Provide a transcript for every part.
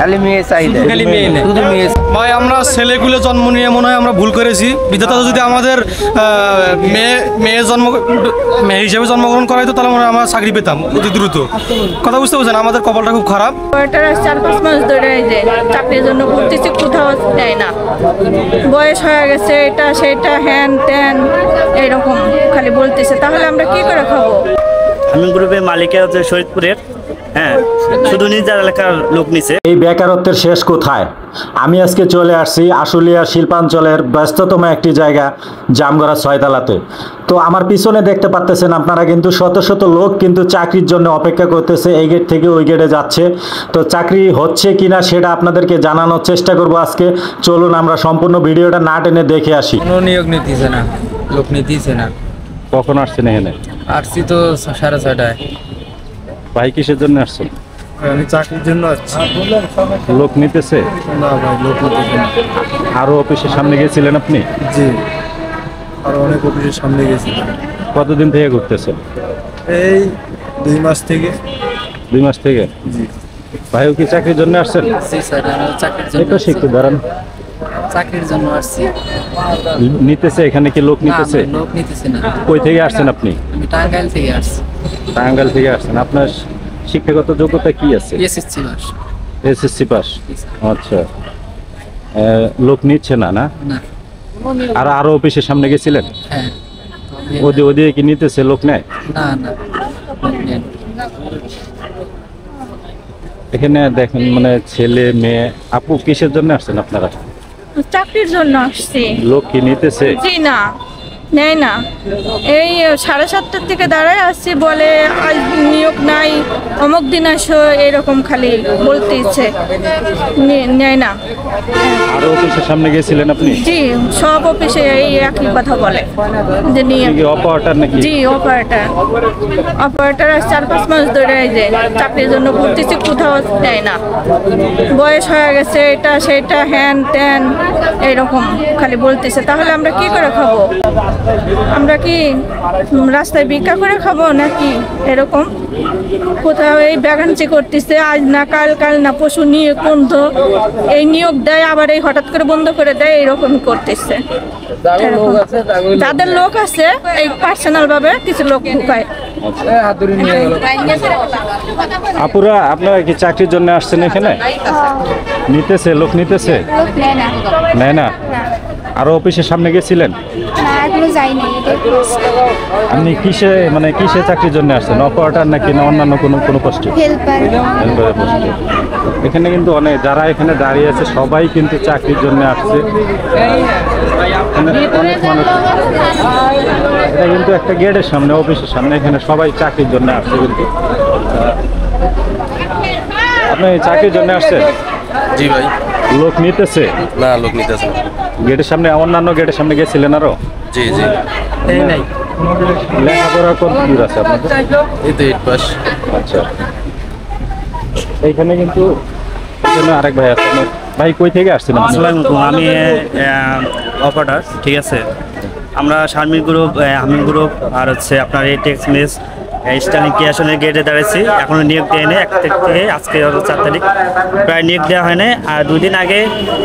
খালি মেয়ে চাহিদা, খালি মেয়ে না, শুধু মেয়ে। ভাই আমরা ছেলেগুলো জন্ম নিয়ে মনে হয় আমরা ভুল করেছি। বিধাতা যদি আমাদের মেয়ে হিসেবে জন্মগ্রহণ করাইতো তাহলে মনে হয় আমরা চাকরি পেতাম অতি দ্রুত। কথা বুঝতে পারছেন, আমাদের কপালটা খুব খারাপ। 4-5 মাস ধরে যে চাকরির জন্য ঘুরতেছি, কোথাও দেয় না। বয়স হয়ে গেছে, এটা সেটা হ্যান ত্যান এইরকম খালি বলতেছে। তাহলে আমরা কি করে খাবো? আমি গ্রুপের মালিকের হচ্ছে শরীদপুরের, হ্যাঁ, শুধু নিজের এলাকার লোক নিছে। এই বেকারত্বের শেষ কোথায়? আমি আজকে চলে আসছি আশুলিয়া শিল্পাঞ্চলের ব্যস্ততম একটি জায়গা জামগড়া 6তলাতে। তো আমার পিছনে দেখতে পাচ্ছেন আপনারা, কিন্তু শত শত লোক কিন্তু চাকরির জন্য অপেক্ষা করতেছে, এই গেট থেকে ওই গেটে যাচ্ছে। তো চাকরি হচ্ছে কিনা সেটা আপনাদেরকে জানানোর চেষ্টা করব আজকে। চলুন আমরা সম্পূর্ণ ভিডিওটা না টেনে দেখে আসি। কোনো নিয়োগ নিতেছে না, লোক নিতেছে না। কখন আসছেন এখানে? আসছি তো 6:30টায়। ভাই কিসের জন্য আসছেন? আমি চাকরির জন্য আসছি। লোক নিতেছে না ভাই, লোক নিতেছে না। আরো অফিসের সামনে গেছিলেন আপনি? জি, আর অনেক অফিসের সামনে গেছিলাম। কতদিন থেকে ঘুরতেছেন? এই 2 মাস থেকে। 2 মাস থেকে? জি। ভাইও কি চাকরির জন্য আসছেন? জি স্যার, আমি চাকরির জন্য এটা শিখতে দাঁড়ান। চাকরির জন্য আসছি। নিতেছে এখানে কি লোক নিতেছে? লোক নিতেছে না। কই থেকে আসছেন আপনি? আমি টাঙ্গাইল থেকে আসছি। টাঙ্গাইল থেকে আসছেন। আপনার শিক্ষাগত যোগ্যতা কি আছে? SSC pass. SSC pass. আচ্ছা, লোক নিচ্ছে না? না, আর আরো অফিসের সামনে গেছিলেন? হ্যাঁ। ওদিকে কি নিতেছে, লোক নেয়? না না, এখানে দেখেন মানে ছেলে মেয়ে। আপু কিসের জন্য আসছেন আপনারা? চাকরির জন্য আসছি। লোক কি নিতেছে? জি না, নেয় না। এই 7:30টার থেকে দাঁড়ায় আসছি, বলে আজ নিয়োগ নাই, অমুক দিন আসো, এরকম খালি বলতে ইচ্ছে, নেয় না। আরো অফিসের সামনে গেছিলেন আপনি? জি, সব অফিসে এই একই কথা বলে যে নিয়ে। অপারেটর নাকি? জি, অপারেটর 4-5 মাস ধরে যে চাকরির জন্য ঘুরতেছি, কোথাও দেয় না। বয়স হয়ে গেছে, এটা সেটা হ্যান ত্যান এইরকম খালি বলতেছে। তাহলে আমরা কি করে খাবো? আমরা কি রাস্তায় ভিক্ষা করে খাবো নাকি? এরকম কোথাও এই ভ্যাকান্সি করতেছে, আজ না কাল, কাল না পশু নিয়োগ বন্ধ, এই নিয়োগ দেয় আবার এই হঠাৎ করে বন্ধ করে দেয়, এইরকম করতেছে। যাদের লোক আছে এই পার্সোনাল ভাবে কিছু লোক ঢুকায়। আপুরা আপনারা কি চাকরির জন্য আসছেন এখানে? নিতেছে, লোক নিতেছে? নেয় না। আরো অফিসের সামনে গেছিলেন? আপনি কিসে চাকরির জন্য আসছেন? অপারেটর নাকি না অন্যান্য কোনো পোস্টে? হেল্পারের পোস্টে। এখানে কিন্তু অনেক যারা এখানে দাঁড়িয়ে আছে সবাই কিন্তু চাকরির জন্য আসছে। অনেক মানুষ। এটা কিন্তু একটা গেটের সামনে, অফিসের সামনে, এখানে সবাই চাকরির জন্য আসছে। কিন্তু আপনি চাকরির জন্য আসছেন? জি ভাই। লোক নিতেছে? না, লোক নিতেছে না। গেটের সামনে, অন্যান্য গেটের সামনে গেছিলেন আরো? জি জি। লেখাপড়া কত দূর আছে আপনাদের? এই তো 8 পাস। আচ্ছা, এইখানে কিন্তু আরেক ভাই আছে। ভাই কই থেকে আসছেন? আমি অপারেটর, ঠিক আছে। আমরা শারমিন গ্রুপ, হামিম গ্রুপ আর হচ্ছে আপনার এই টেক্স মেস স্টার্লিং ক্রিয়েশনের গেটে দাঁড়াইছি। এখনো নিয়োগ দেয় না। 1 তারিখ থেকে, আজকে 4 তারিখ, প্রায় নিয়োগ দেওয়া হয় না। আর 2 দিন আগে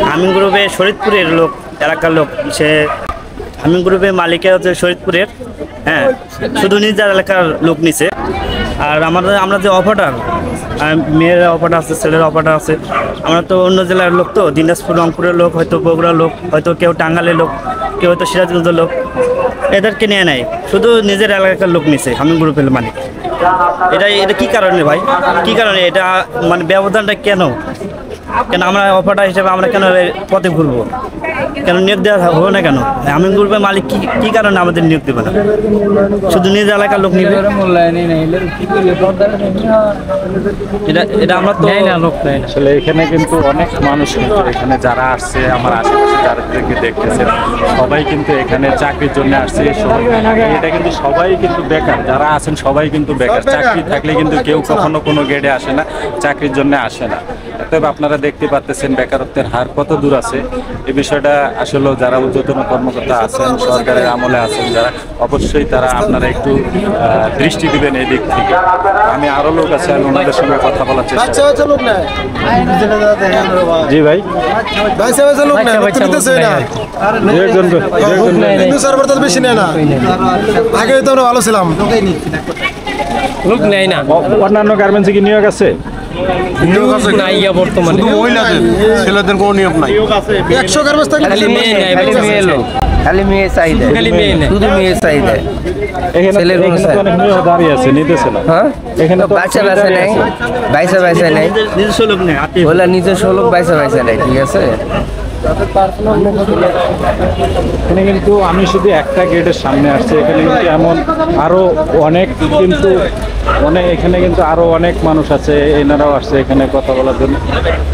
হামিম গ্রুপে শরীদপুরের লোক, এলাকার লোক, সে হামিম গ্রুপের মালিকের হচ্ছে শরীদপুরের, হ্যাঁ, শুধু নিজের এলাকার লোক নিছে। আর আমরা যে অপারেটর, মেয়ের অপারেটর আছে, ছেলের অপারেটর আছে। আমরা তো অন্য জেলার লোক, তো দিনাজপুর, রংপুরের লোক, হয়তো বগুড়ার লোক, হয়তো কেউ টাঙ্গালের লোক, কেউ হয়তো সিরাজগঞ্জের লোক, এদেরকে নিয়ে নেয়। শুধু নিজের এলাকার লোক নিছে হামিম গ্রুপের মালিক। এটা কি কারণে ভাই? কি কারণে এটা, মানে ব্যবধানটা কেন? আমরা অপারেটর হিসেবে আমরা কেন পথে ঘুরবো? কেন নিয়োগ দেওয়া হলো না কেন? হামিম গ্রুপের মালিক কি কারণে আমাদের নিয়োগ দেবে না? শুধু নিজের এলাকার লোক নিবে। এটা আমরা তো আসলে এখানে কিন্তু অনেক মানুষ, কিন্তু এখানে যারা আসছে, আমার আশেপাশে যাদেরকে দেখতেছে, সবাই কিন্তু এখানে চাকরির জন্য আসছে। এটা কিন্তু সবাই কিন্তু বেকার, যারা আছেন সবাই কিন্তু বেকার। চাকরি থাকলে কিন্তু কেউ কখনো কোনো গেটে আসে না, চাকরির জন্য আসে না। তবে আপনারা দেখতে পাচ্ছেন বেকারত্বের হার কত দূর আছে। এই বিষয়টা আসলে যারা ঊর্ধ্বতন কর্মকর্তা আছেন, সরকারের আমলে আছেন যারা, অবশ্যই তারা আপনারা একটু দৃষ্টি দিবেন এই দিক থেকে। আমি আরো লোক আছে, আমি ওনাদের সঙ্গে কথা বলার চেষ্টা করব। জি ভাই, ভালো ছিলাম। লোক নেয় না, অন্যান্য গার্মেন্টসে কি নিয়োগ আছে? নাই বর্তমানে, ছেলেদের কোনো নিয়োগ নাই। 100 গার্মেন্টস থাকলে খালি মেয়ে নাই, মেয়ে লোক, খালি মেয়ে চাহিদা, খালি মেয়ে নেই, শুধু মেয়ে চাহিদা। এখানে তো অনেক নিয়োগ দাঁড়িয়ে আছে, নিতেছে না। হ্যাঁ, এখানে তো বাচ্চা বাচ্চা নাই, বাইসা নাই, নিজস্ব লোক নেই, বলে নিজস্ব লোক বাইসা নাই, ঠিক আছে। এখানে কিন্তু আমি শুধু একটা গেটের সামনে আসছি, এখানে কিন্তু এমন আরো অনেক এখানে কিন্তু আরো অনেক মানুষ আছে, এনারাও আসছে এখানে কথা বলার জন্য।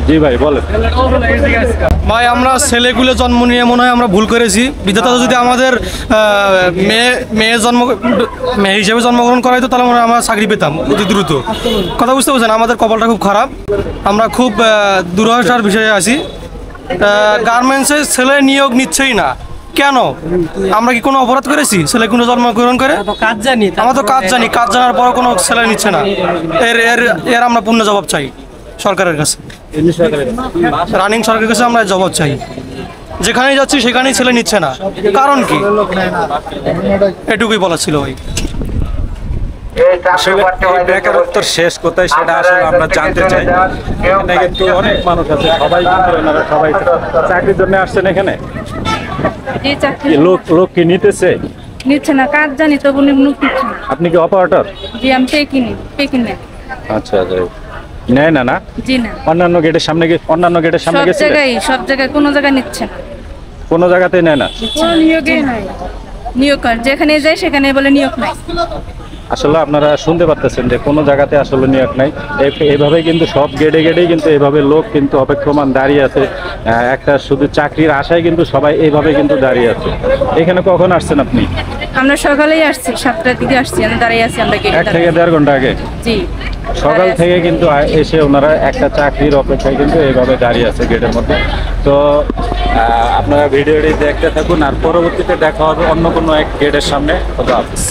জি ভাই বলেন। ভাই আমরা ছেলেগুলো জন্ম নিয়ে মনে হয় আমরা ভুল করেছি। বিধাতা যদি আমাদের মেয়ে হিসেবে জন্মগ্রহণ করাইতো তাহলে মনে হয় আমরা চাকরি পেতাম অতি দ্রুত। কথা বুঝতে পারছেন, আমাদের কপালটা খুব খারাপ, আমরা খুব দুরহসার বিষয়ে আছি। গার্মেন্টসে ছেলে নিয়োগ নিচ্ছেই না কেন? আমরা কি কোনো অপরাধ করেছি ছেলেগুলো জন্মগ্রহণ করে? কাজ জানি, আমরা তো কাজ জানি, কাজ জানার পর কোনো ছেলে নিচ্ছে না। এর আমরা পূর্ণ জবাব চাই সরকারের কাছে, রানিং সরকারের কাছে আমরা জবাব চাই। যেখানেই যাচ্ছি সেখানেই ছেলে নিচ্ছে না, কারণ কি? এটুকুই বলা ছিল ভাই। আসলে এই বেকারত্বের শেষ কোথায় সেটা আসলে আমরা জানতে চাই। এখানে কিন্তু অনেক মানুষ আছে, সবাই কিন্তু এনারা সবাই চাকরির জন্য আসছেন এখানে। জি, চাকরি কি লোক কি নিতেছে? নিচ্ছে না, কাজ জানি তবু নিচ্ছে না। আপনি কি অপারেটর? জি, আমি পেকিনি। আচ্ছা, নেয় না? জি না, অন্যান্য গেটের সামনে গেছে, সব জায়গায় কোনো জায়গায় নিচ্ছে না, কোনো জায়গাতেই নেয় না। কোনো নিয়োগই নাই। নিয়োগ যেখানে যায় সেখানে বলে নিয়োগ নাই। আসলে আপনারা শুনতে পারতেছেন যে কোনো জায়গাতে আসলে নিয়োগ নাই। এইভাবে কিন্তু সব গেটেই কিন্তু এইভাবে লোক কিন্তু অপেক্ষমান দাঁড়িয়ে আছে, একটা শুধু চাকরির আশায় কিন্তু সবাই এইভাবে কিন্তু দাঁড়িয়ে আছে। এখানে কখন আসছেন আপনি? আমরা সকালেই আসছি, 7টার দিকে আসছি, আমরা দাঁড়িয়ে আছি। আমরা 1 থেকে 1.5 ঘন্টা আগে জি, সকাল থেকে কিন্তু এসে ওনারা একটা চাকরির অপেক্ষায় কিন্তু এইভাবে দাঁড়িয়ে আছে গেটের মধ্যে। তো আপনারা ভিডিওটি দেখতে থাকুন, আর পরবর্তীতে দেখা হবে অন্য কোনো এক গেটের সামনে। খোদা হাফেজ।